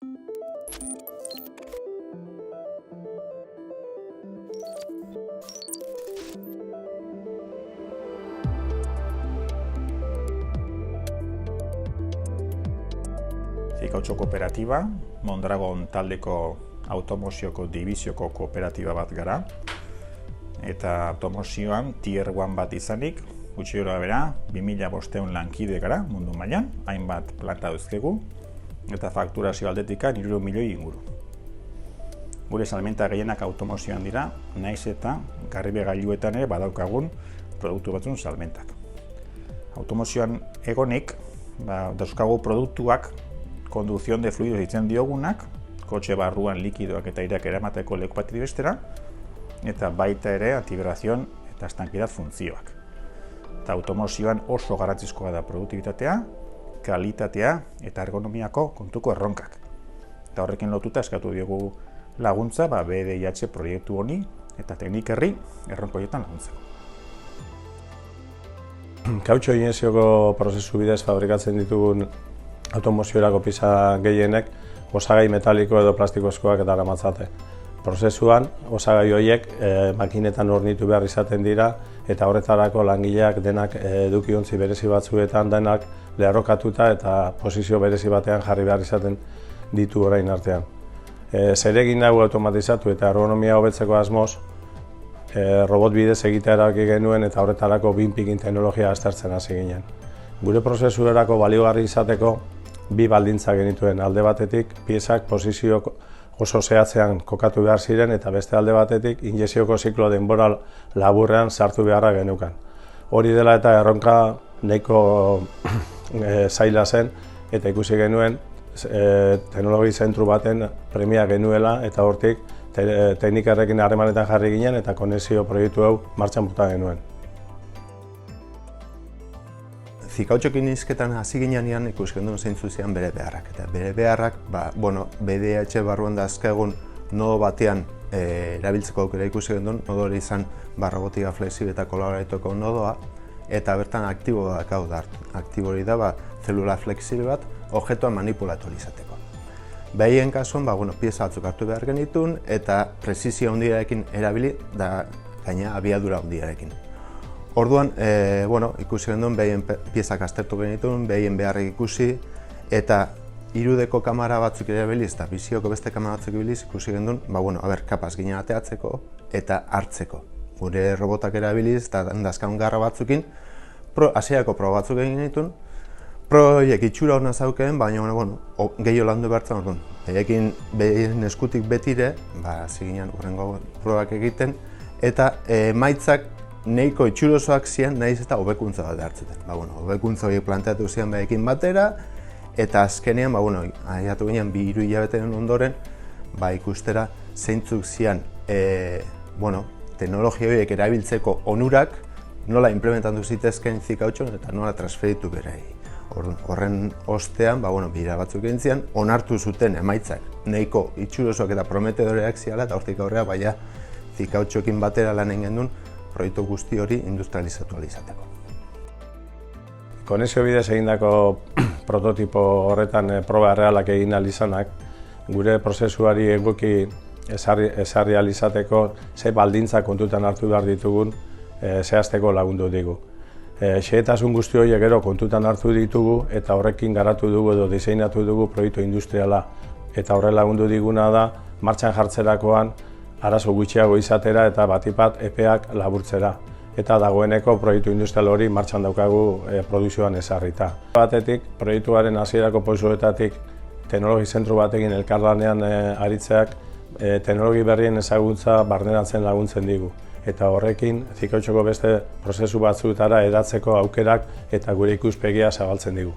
Zikautxo kooperatiba, Mondragon taldeko automozioko dibizioko kooperatiba bat gara. Eta automozioan tier 1 bat izanik, gutxi gora bera, 2500 lankide gara mundu mailan, hainbat planta dauzkegu, eta fakturazio aldetikan 3 milioi inguru. Gure salmenta gehienak automozioan dira, naiz eta garraiegailuetan ere badaukagun produktu batzun salmentak. Automozioan egonik, dauzkagu produktuak konduzion de fluidos ditzen diogunak, kotxe barruan likidoak eta aireak eramateko leku batetik bestera, eta baita ere antivibrazion eta estankidad funtzioak. Eta automozioan oso garrantzizkoa da produktibitatea, kalitatea eta ergonomiako kontuko erronkak. Eta horrekin lotuta eskatu diogu laguntza BDIH proiektu honi eta teknikerri erronko horietan laguntzeko. Kautxo injezioko prozesu bidez fabrikatzen ditugun automoziorako pieza gehienek osagai metaliko edo plastikozkoak daramatzate. Prozesuan, osagai horiek makinetan hornitu behar izaten dira eta horretarako langileak denak edukiontzi berezi batzuetan denak lerrokatuta eta posizio berezi batean jarri behar izaten ditu orain artean. Zeregin hau automatizatu eta ergonomia hobetzeko asmoz, robot bidez egitea erabaki genuen eta horretarako binpicking teknologia aztertzen hasi ginen. Gure prozesurerako baliogarri izateko bi baldintza genituen. Alde batetik, piezak posizio oso zehatzean kokatu behar ziren eta beste alde batetik, injezioko ziklo denbora laburrean sartu beharra genukan. Hori dela eta erronka nahiko zaila zen eta ikusi genuen teknologi zentru baten premia genuela eta hortik teknikarrekin harremanetan jarri ginen eta konexio proiektu hau martxan bota genuen. Zikautxokin hizketan hasi ginean ikusi genuen zeintzu ziren bere beharrak. Eta bere beharrak, BDIH barruan dazkagun nodo batean erabiltzeko aukera ikusi genuen, nodo hori izan robotika flexible eta kolaboratoko nodoa, eta bertan aktibo dakau da. Aktibo hori da zelula flexible bat objektuan manipulatu izateko. Behien kasuan, pieza batzuk hartu behar genitun eta presizio handiarekin erabili da gaina abiadura handiarekin. Orduan, ikusi genuen behien piezak aztertu genituen, behien beharrik ikusi eta irudeko kamera batzuk erabiliz eta bizioko beste kamera batzuk erabiliz ikusi genuen, kapaz ginen ateatzeko eta hartzeko. Gure robotak erabiliz eta dazkaun garra batzukin, hasierako proba batzuk egin genituen, proiek itxura hona zaukeen, baina gehiago landu behartzen orduan. Behien eskutik betire, hasi ginen hurrengo probak egiten, eta emaitzak nahiko itxurosoak ziren, nahiz eta hobekuntza bat hartzuten. Hobekuntza horiek planteatu ziren behekin batera, eta azkenean, ahiatu ginen 2-3 hilabeteren ondoren, ikustera zeintzuk ziren teknologia horiek erabiltzeko onurak nola implementatu zitezkeen zikautxon eta nola transferitu berei. Horren ostean, bira batzuk egin ziren, onartu zuten emaitzak nahiko itxurosoak eta prometedoreak ziala, eta hortik aurrera zikautxokin batera lan egin genuen proiektu guzti hori industrializatu izateko. Konexio bidez egindako prototipo horretan proba errealak egin izanak, gure prozesuari egoki ezarri izateko ze baldintza kontutan hartu behar ditugun zehazteko lagundu digu. Xehetasun guzti horiek gero kontutan hartu ditugu eta horrekin garatu dugu edo diseinatu dugu proiektu industriala. Eta horre lagundu diguna da martxan jartzerakoan arazo gutxiago izatera eta batipat epeak laburtzera. Eta dagoeneko proiektu industrial hori martxan daukagu produkzioan ezarrita. Batetik, proiektuaren hasierako pausoetatik teknologi zentru batekin elkarlanean aritzeak teknologi berrien ezagutza barneratzen laguntzen digu. Eta horrekin zikautxoko beste prozesu batzuetara hedatzeko aukerak eta gure ikuspegia zabaltzen digu.